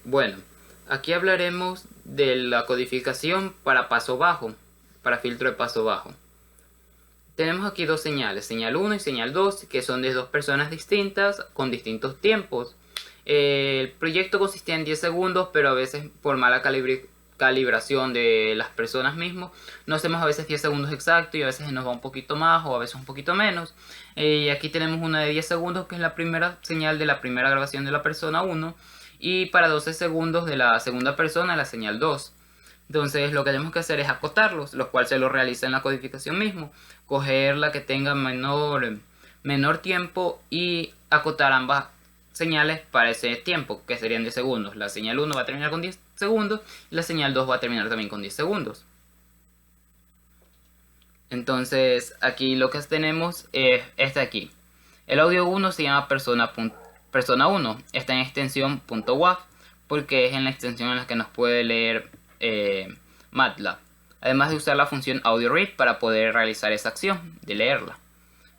Bueno, aquí hablaremos de la codificación para paso bajo, para filtro de paso bajo. Tenemos aquí dos señales, señal 1 y señal 2, que son de dos personas distintas con distintos tiempos. El proyecto consistía en 10 segundos, pero a veces por mala calibración de las personas mismos, no hacemos a veces 10 segundos exactos y a veces nos va un poquito más o a veces un poquito menos. Y aquí tenemos una de 10 segundos, que es la primera señal de la primera grabación de la persona 1, y para 12 segundos de la segunda persona, la señal 2. Entonces lo que tenemos que hacer es acotarlos, lo cual se lo realiza en la codificación mismo. Coger la que tenga menor tiempo y acotar ambas señales para ese tiempo, que serían 10 segundos. La señal 1 va a terminar con 10 segundos y la señal 2 va a terminar también con 10 segundos. Entonces aquí lo que tenemos es este aquí. El audio 1 se llama persona 1, está en extensión .wav porque es en la extensión en la que nos puede leer MATLAB, además de usar la función AudioRead para poder realizar esa acción de leerla.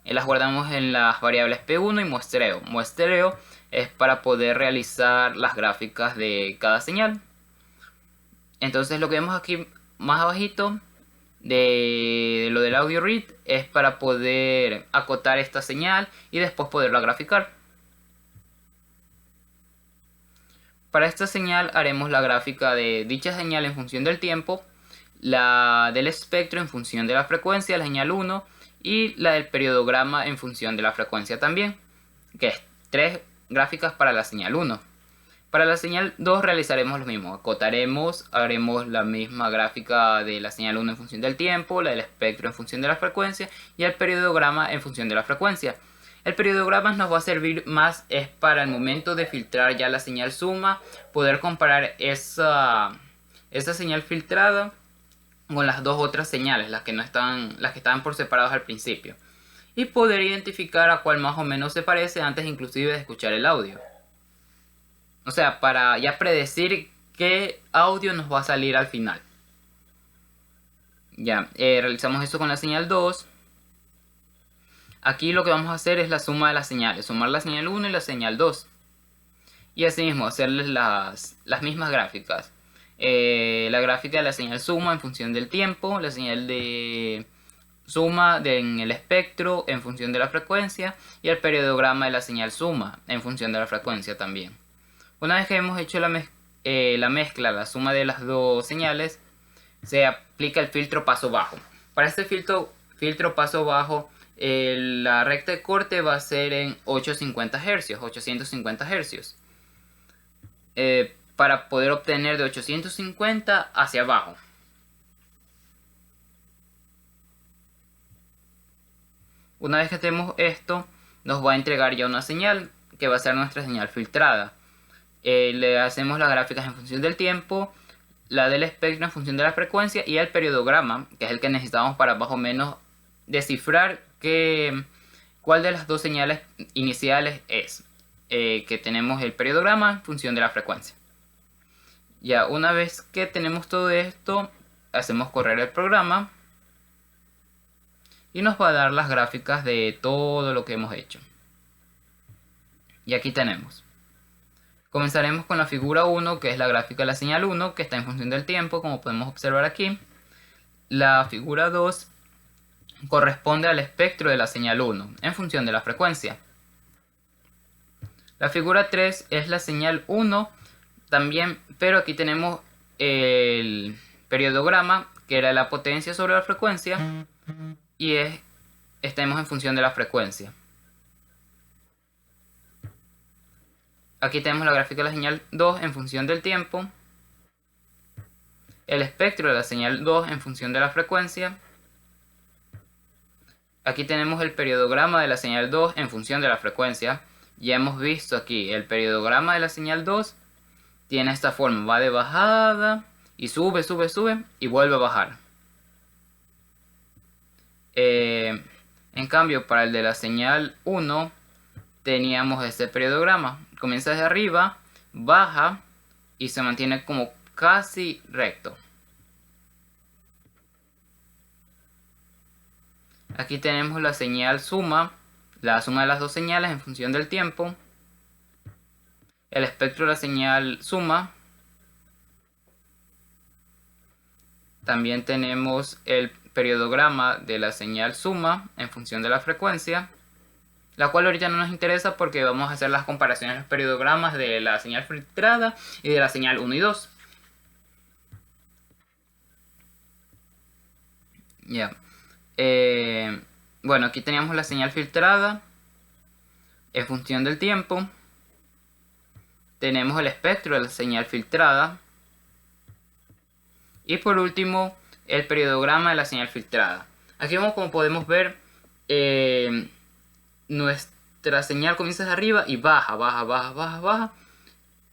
Las guardamos en las variables P1 y muestreo. Muestreo es para poder realizar las gráficas de cada señal. Entonces lo que vemos aquí más abajito de lo del AudioRead es para poder acotar esta señal y después poderla graficar. Para esta señal haremos la gráfica de dicha señal en función del tiempo, la del espectro en función de la frecuencia, la señal 1, y la del periodograma en función de la frecuencia también, que es 3 gráficas para la señal 1. Para la señal 2 realizaremos lo mismo, acotaremos, haremos la misma gráfica de la señal 1 en función del tiempo, la del espectro en función de la frecuencia y el periodograma en función de la frecuencia. El periodograma nos va a servir más es para el momento de filtrar ya la señal suma, poder comparar esa señal filtrada con las dos otras señales, las que estaban por separados al principio, y poder identificar a cuál más o menos se parece antes inclusive de escuchar el audio. O sea, para ya predecir qué audio nos va a salir al final. Ya, realizamos eso con la señal 2. Aquí lo que vamos a hacer es la suma de las señales, sumar la señal 1 y la señal 2. Y así mismo hacerles las mismas gráficas. La gráfica de la señal suma en función del tiempo, la señal de suma en el espectro en función de la frecuencia y el periodograma de la señal suma en función de la frecuencia también. Una vez que hemos hecho la mezcla, la suma de las dos señales, se aplica el filtro paso bajo. Para este filtro paso bajo, la recta de corte va a ser en 850 Hz. Para poder obtener de 850 hacia abajo. Una vez que tenemos esto, nos va a entregar ya una señal que va a ser nuestra señal filtrada. Le hacemos las gráficas en función del tiempo, la del espectro en función de la frecuencia y el periodograma, que es el que necesitamos para más o menos descifrar cuál de las dos señales iniciales es. Que tenemos el periodograma en función de la frecuencia. Ya una vez que tenemos todo esto, hacemos correr el programa y nos va a dar las gráficas de todo lo que hemos hecho. Y aquí tenemos. Comenzaremos con la figura 1, que es la gráfica de la señal 1, que está en función del tiempo, como podemos observar aquí. La figura 2 corresponde al espectro de la señal 1, en función de la frecuencia. La figura 3 es la señal 1 también, pero aquí tenemos el periodograma, que era la potencia sobre la frecuencia, y estamos en función de la frecuencia. Aquí tenemos la gráfica de la señal 2 en función del tiempo, el espectro de la señal 2 en función de la frecuencia. Aquí tenemos el periodograma de la señal 2 en función de la frecuencia. Ya hemos visto aquí el periodograma de la señal 2 tiene esta forma, va de bajada y sube y vuelve a bajar. En cambio, para el de la señal 1 teníamos este periodograma, comienza desde arriba, baja y se mantiene como casi recto. Aquí tenemos la señal suma, la suma de las dos señales en función del tiempo. el espectro de la señal suma. También tenemos el periodograma de la señal suma en función de la frecuencia, la cual ahorita no nos interesa porque vamos a hacer las comparaciones de los periodogramas de la señal filtrada y de la señal 1 y 2. Ya. Bueno, aquí teníamos la señal filtrada en función del tiempo. Tenemos el espectro de la señal filtrada. Y por último, el periodograma de la señal filtrada. Aquí vemos, como podemos ver, nuestra señal comienza desde arriba y baja, baja.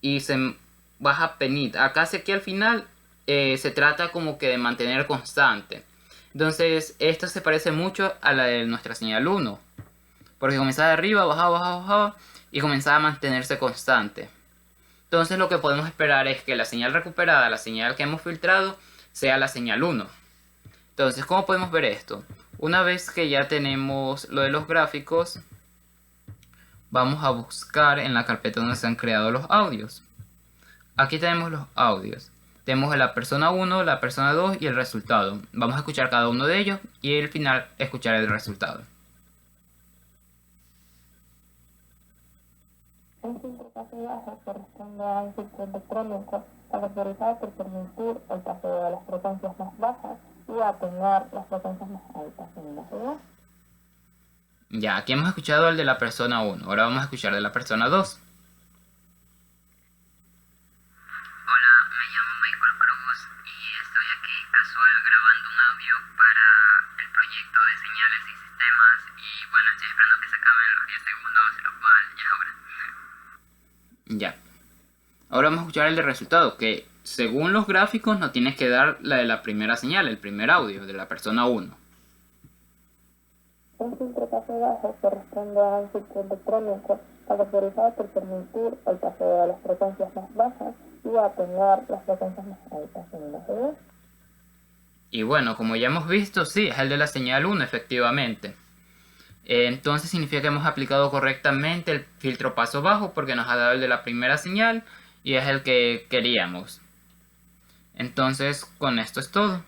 Y se baja penita. Acá aquí al final se trata como que de mantener constante. Entonces, esto se parece mucho a la de nuestra señal 1. Porque comenzaba de arriba, bajaba y comenzaba a mantenerse constante. Entonces lo que podemos esperar es que la señal recuperada, la señal que hemos filtrado, sea la señal 1. Entonces, ¿cómo podemos ver esto? Una vez que ya tenemos lo de los gráficos, vamos a buscar en la carpeta donde se han creado los audios. Aquí tenemos los audios. Tenemos la persona 1, la persona 2 y el resultado. Vamos a escuchar cada uno de ellos y al final escuchar el resultado. Un filtro paso bajo corresponde a un filtro electrónico caracterizado por permitir el paseo de las frecuencias más bajas y atenuar las frecuencias más altas en la señal. Ya, aquí hemos escuchado el de la persona 1. Ahora vamos a escuchar de la persona 2. Hola, me llamo Michael Cruz y estoy aquí casual grabando un audio para el proyecto de señales y sistemas y bueno, estoy esperando que se acaben los 10 segundos, lo cual ya es hora. Ya. Ahora vamos a escuchar el de resultado, que según los gráficos nos tienes que dar la de la primera señal, el primer audio de la persona 1. Un filtro paso bajo corresponde a un filtro electrónico caracterizado por permitir el paseo de las frecuencias más bajas y atenuar las frecuencias más altas en la señal. Y bueno, como ya hemos visto, sí, es el de la señal 1, efectivamente. Entonces significa que hemos aplicado correctamente el filtro paso bajo porque nos ha dado el de la primera señal y es el que queríamos. Entonces, con esto es todo.